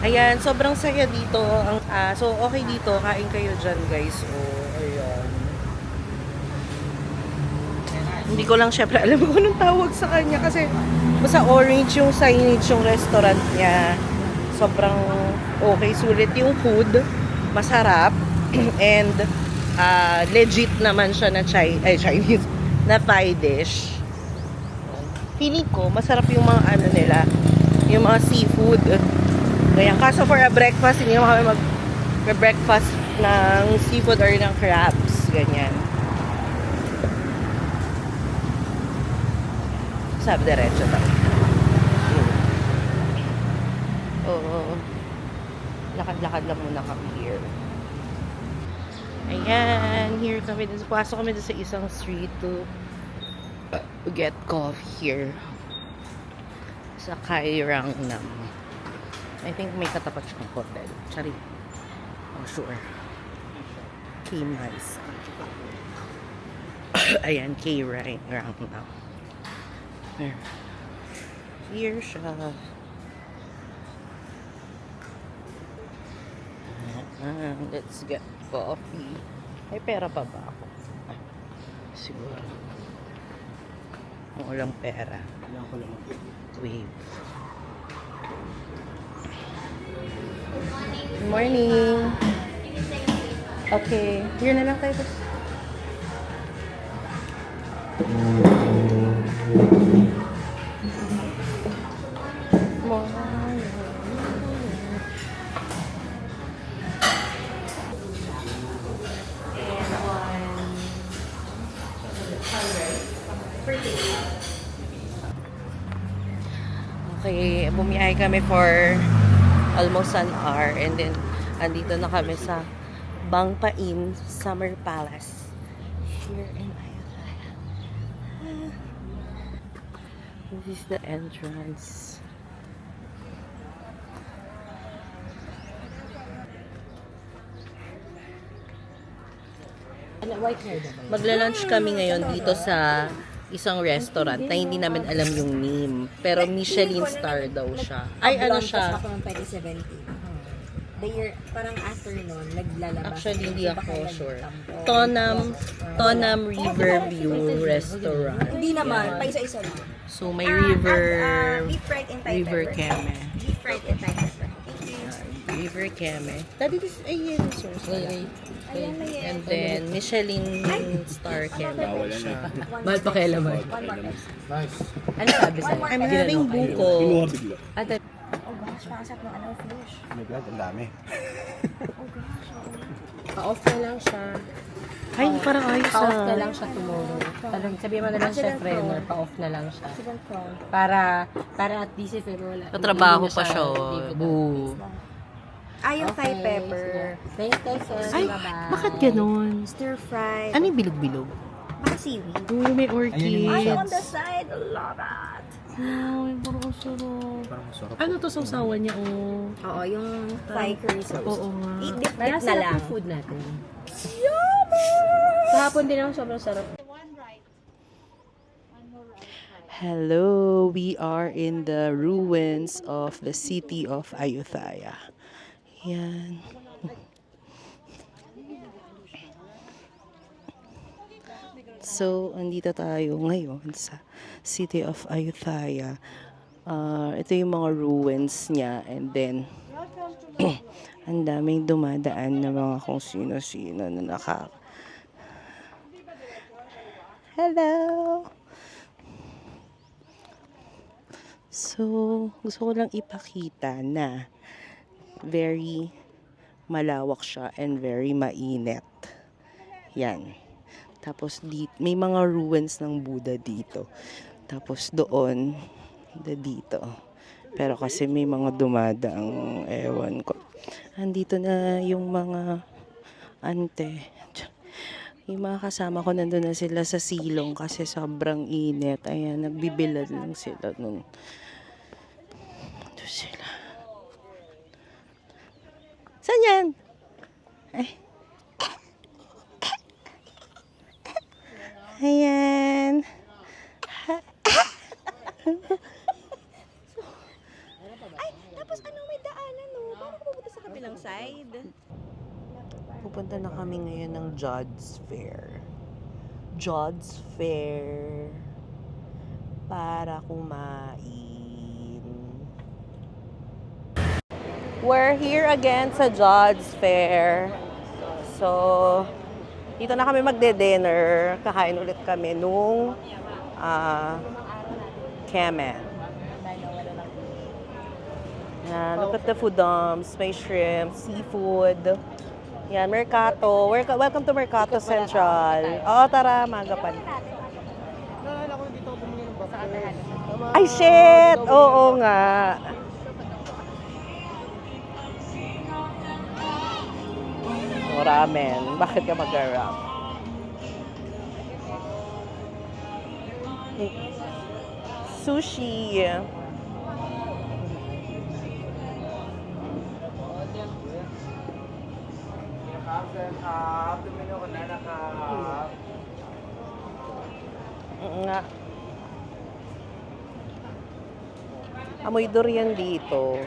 Ayan, sobrang saya dito. So, okay dito. Kain kayo dyan, guys. Oh, ayan. Hindi ko lang syempre alam kung anong tawag sa kanya kasi basta orange yung signage yung restaurant niya. Sobrang okay. Sulit yung food. Masarap. And legit naman siya na Chinese na Thai dish. Feeling ko, masarap yung mga ano nila. Yung mga seafood. Ganyan. Kaso for a breakfast, hindi naman kami mag-breakfast ng seafood or ng crabs. Ganyan. Sabi diretso daw. Oo. Lakad-lakad lang muna kami here. Ayan. Here kami. Pasok kami sa isang street to get coffee here. Sa Kairang Nam. I think may katapat siyang hotel. Sorry. Oh, sure. K-Mice. Ayan, Kairang Nam. Here siya. Let's get coffee. May pera pa ba ako? Siguro. Kung walang pera. Wave. Good morning. Okay. Here na lang tayo. Okay, bumiyahe kami for almost an hour and then andito na kami sa Bangpa Inn Summer Palace here in Ayutthaya. This is the entrance. Magla-lunch kami ngayon dito sa isang restaurant na hindi namin alam yung name. Pero Michelin star daw siya. Ay, ano siya? Ako ng 2017. The year, parang after nun, naglalabas. Actually, hindi ako sure. Tonam Riverview Restaurant. Hindi naman, pa isa-isa lang. So, may river... Beef fried and Thai River pepper. Keme. Beef fried and Thai pepper. Thank you. River Keme. Daddy, this ay yun source na. Ayan na yan. And then, Michelin star Keme siya. Mahal pa kaya laman. One more guys. Ano sabi sa'yo? I'm having buko. Bigla. Ate, Oh gosh, pakasap ng ano, fish. Oh my God, ang dami. Oh gosh, pa-off na lang siya. Ay, parang ayos Pa-off na ah. lang siya tomorrow. Parang sabihin mo na lang chef Renner, pa-off na lang siya. Chicken prawn. Para at least if wala. Tatrabaho hindi pa na siya. hindi ko Boo. Yung Thai Okay, pepper. sige. Thanks, sir. Ay, Bye-bye. bakit ganun? Stir fry. Ano yung bilog-bilog? Baka seaweed. Oh, may orchids. Ay, on the side. Love it. Ay, parang sarap. Parang masarap. Ano to sausawan niya? Oh. Oo, yung Thai curry sauce. Oo nga. Dip Parang na sarap lang. yung food natin. Kahapon din ako sobrang sarap. Hello, we are in the ruins of the city of Ayutthaya. Yan. So, andito tayo ngayon sa city of Ayutthaya. Ito yung mga ruins niya and then ang daming dumadaan na mga kung sino-sino na Hello! So, gusto ko lang ipakita na very malawak siya and very mainit. Yan. Tapos may mga ruins ng Buddha dito. Tapos doon, dito. Pero kasi may mga dumadaang ewan ko. Andito na yung mga ante. Yung mga kasama ko nandun na sila sa silong kasi sobrang init. Ayan, nagbibilad lang sila nun. Ito sila. Saan yan? Ay. Ayan. Ay, tapos ano may daanan, no? inside. Pupunta na kami ngayon ng Jodd's Fair. Jodd's Fair. Para kumain. We're here again sa Jodd's Fair. So, dito na kami magde-dinner. Kakain ulit kami nung Keme. Look at the food dumps. May shrimp, seafood. Yan, Mercato. Welcome to Mercato Central. Oo, tara, magapan. Ay, shit! Oo nga. Ramen. Bakit ka mag-rap? Sushi. Nga. Amoy durian dito.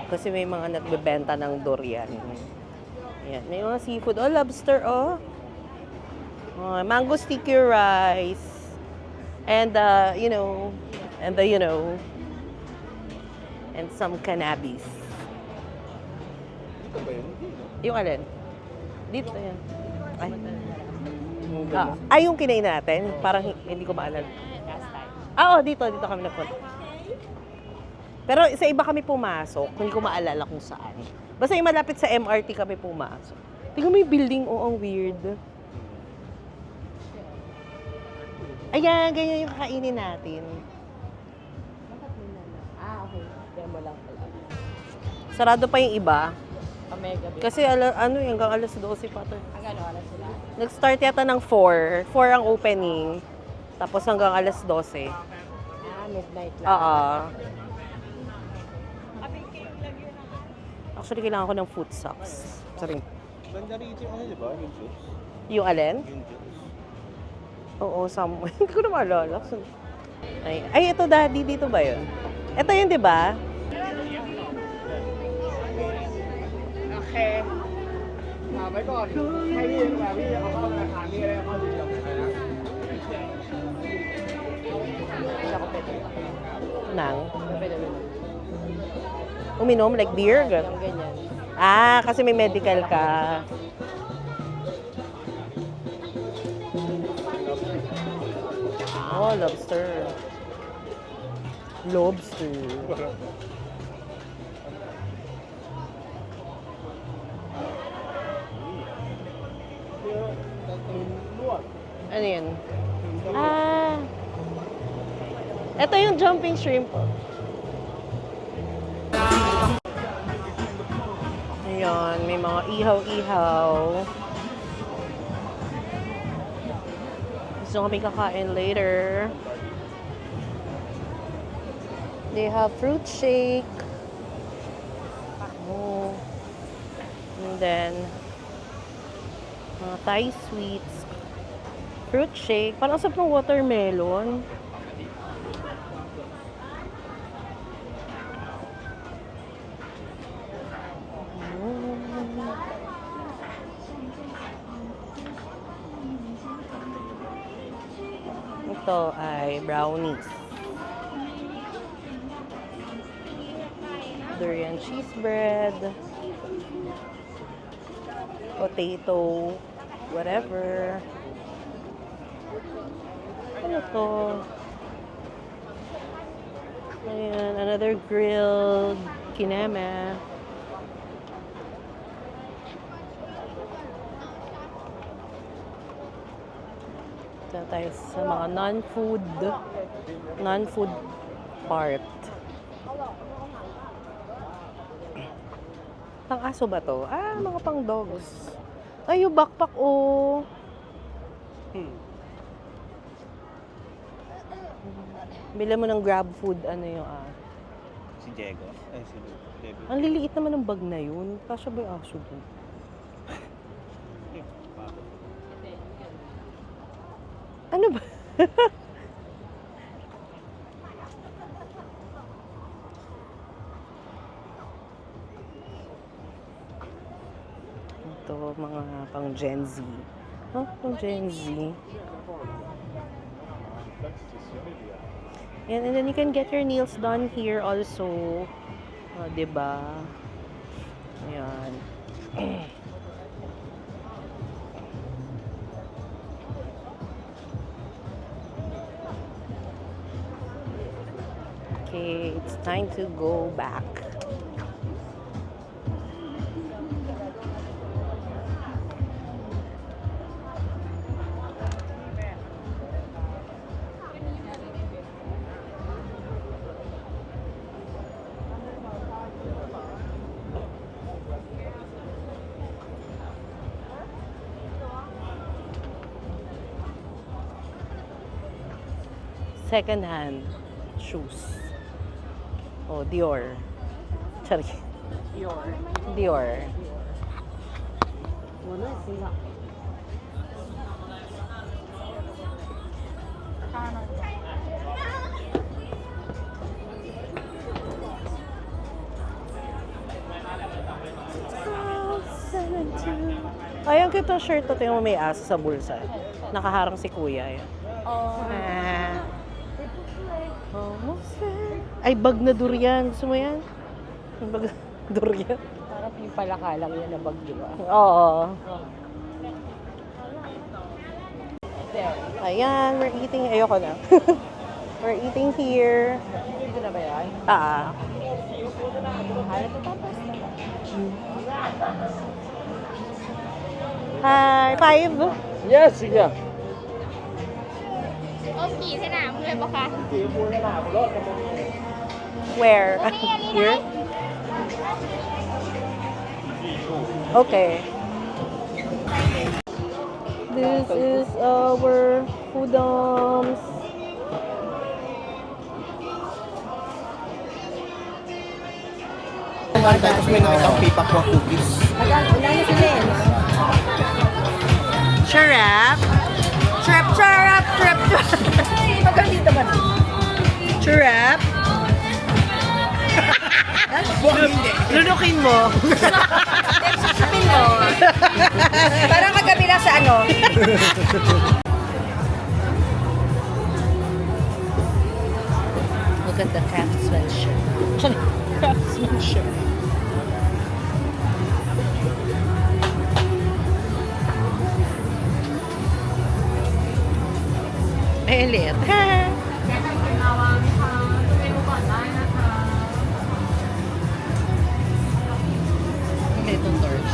Kasi may mga nagbebenta ng durian. Yan. May mga seafood. Oh, lobster, oh. Oh, mango sticky rice. And, and some cannabis. Dito ba yun? Yung alin? Dito yan. Ay, yung kinain natin. Parang hindi ko maalala. Oo, dito kami nagpunta. Pero sa iba kami pumasok, hindi ko maalala kung saan. Basta yung malapit sa MRT kami pumasok. Tingnan mo yung building, ang weird. Ayan, ganyan yung kakainin natin. Okay. Demo lang pala. Sarado pa yung iba. Omega Bit. Kasi hanggang alas 12 pa ito. Hanggang ano sila? Nag-start yata ng 4. 4 ang opening. Tapos hanggang alas 12. Midnight lang. Oo. Actually, kailangan ko ng foot socks. Sorry. Banda rito yung ano, di ba? Yung juice. Yung alin? Yung juice. Oo, somewhere. Hindi ko na maalala. Ay, ito daddy. Dito ba yun? Ito yun, di ba? Okay. ไว้ก่อนให้พี่ดีกว่าพี่เอาเข้าธนาคารพี่อะไรเข้าดีกว่า Nang? Pwede. Uminom? Like beer? Yung ganyan. Ah, kasi may medical ka. Oh, lobster. Lobster. Ano yun? Ah. Ito yung jumping shrimp. Ayan, may mga ihaw-ihaw. Gusto kami kakain later. They have fruit shake. Oh. And then, mga Thai sweets. Fruit shake. Parang sa pang watermelon. Ito ay brownies. Durian cheese bread. Potato. Whatever. Ano to? Ayan, another grilled kineme. Ito tayo sa mga non-food part. Pang aso ba to? Ah, mga pang dogs. Ay, yung backpack, oh. Bila mo ng grab food, ano yung Si Diego. Ay, si Diego. Ang liliit naman ng bag na yun. Kasya ba yung aso dun? Ano ba? dito, mga pang Gen Z. Oh, pang Gen Z. And then you can get your nails done here also. Diba? Ayan. Okay, it's time to go back. Second-hand shoes. Oh, Dior. Sorry. Dior. Ay, ang cute ng shirt to. Tingnan mo may aso sa bulsa. Nakaharang si kuya. Yan. Ah. Ay, bag na durian. Gusto mo yan? Yung bag na durian. Parang yung palakalang yan na bag, di ba? Oo. Ayan, we're eating. Ayoko na. We're eating here. Dito na ba yan? Ano to tapos? Hi, 5. Yes, sige. โอ้ขี่สนามเลยปะคะ สีฟูขนาดรถกระบะ Where? Here? Okay. This is our Udams. Tapos may nakitang pipakwa cookies. Charap. Trap, trap, trap, trap. Maganda dito ba? Charap. Lunukin mo. Susupin mo. Parang kagabi lang sa ano. Look at the craftsmanship. Craftsmanship. Elit. Itong torch.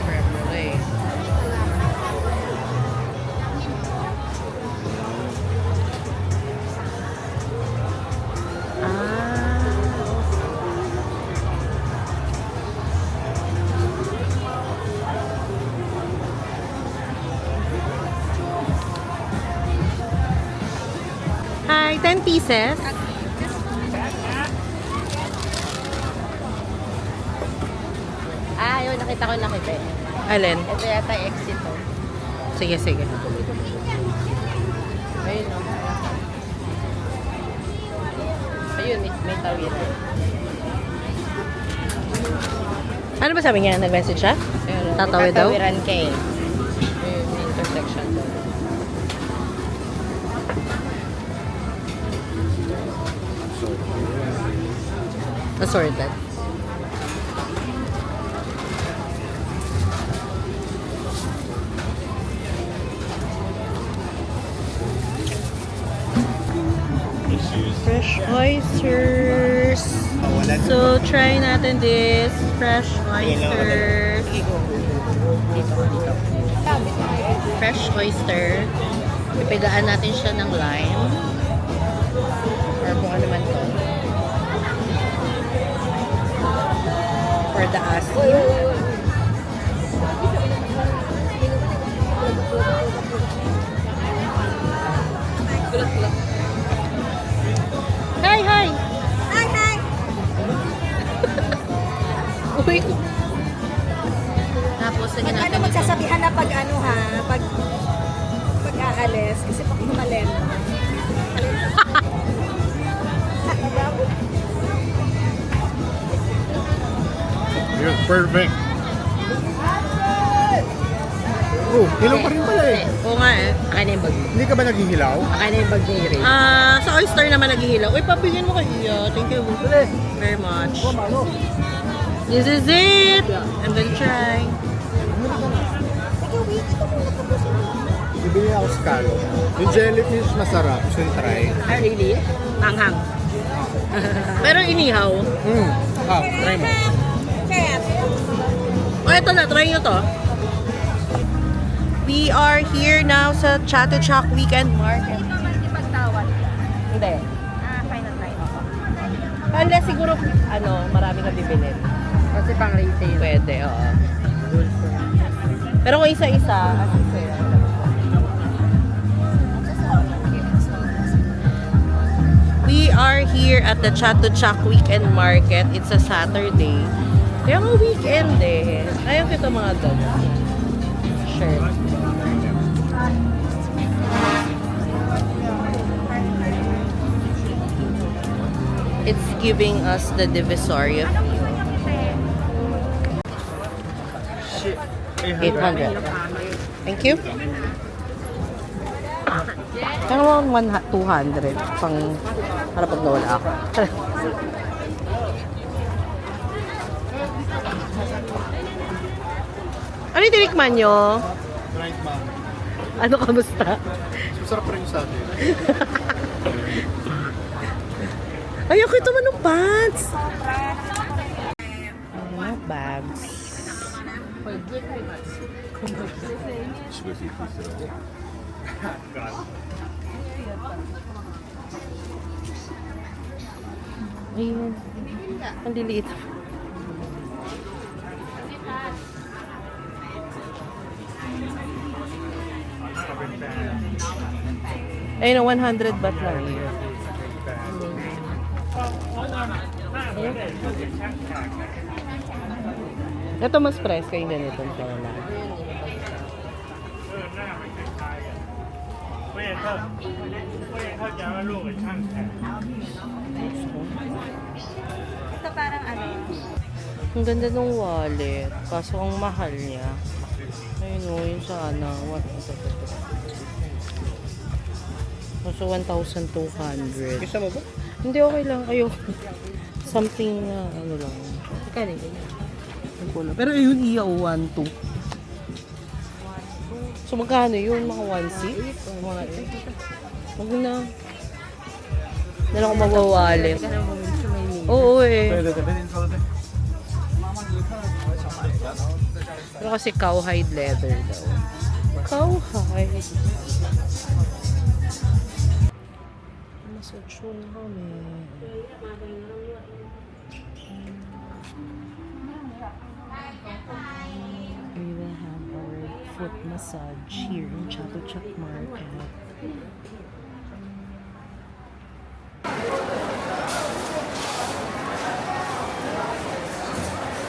Forever way. Hi, 10 pieces. Yun, nakita ko na kita. Alin? Ito yata yung exit to. Sige, sige. Ayun, no? Ayun, may tawid. Ano ba sabi niya? Nag-message siya? Ayun, Tatawid daw? Tatawiran ka eh. Ayun, may intersection doon. Assorted. Fresh oysters. So, try natin this. Fresh oysters. Fresh oyster. Pipigaan natin siya ng lime. Or kung ano man to. For the asin. Hi, hi! Hi, hi. Uy! Tapos, lagyan natin Ano magsasabihan na pag ano ha? Pag aalis. Kasi pag humalin. Perfect. Oh, hilaw pa rin pala eh. Oo nga eh. Akin na yung bag. Hindi ka ba naghihilaw? Akin na yung bag ni Ray. Sa oyster naman naghihilaw. Uy, papigyan mo kay Iya. Thank you very much. This is it. I'm gonna try. Bibili ako scallop. Yung jellyfish masarap. Gusto yung try. Ah, really? Hanghang. Pero inihaw. Try mo. Oh, eto na. Try nyo to. We are here now sa Chatuchak Weekend Market. Hindi. Final try ako. Unless siguro, marami ka bibilin. Kasi pang retail. Pwede, oo. Pero kung isa-isa, we are here at the Chatuchak Weekend Market. It's a Saturday. Kaya nga weekend eh. Ayaw kita mga dog. Sure. It's giving us the Divisoria feel. 800. Thank you. Kaya naman 200 pang para pag nawala ako. Ano yung tinikman nyo? Right, ma'am. Ano, kamusta? Masarap rin sa atin. Ay, ako ito man ng pants. Bags. Ayun. Ang liliit. Ayun, 100 baht lang. Ito mas presko yung ganitong pala. Ito parang ano. Ang ganda ng wallet. Kaso ang mahal niya. Ayun o, yun sana. So, 1,200. Gusto mo ba? Hindi, okay lang. Ayoko. Something na, ano lang. Kani. Pero yun, iya o 1,2. So, magkano yun? Mga 1,600? Mga 8? Huwag na. Na lang ako magwawalit. Oo eh. Pero kasi cowhide leather daw. Cowhide. Masachun kami. We will have our foot massage here in Chatuchak Market.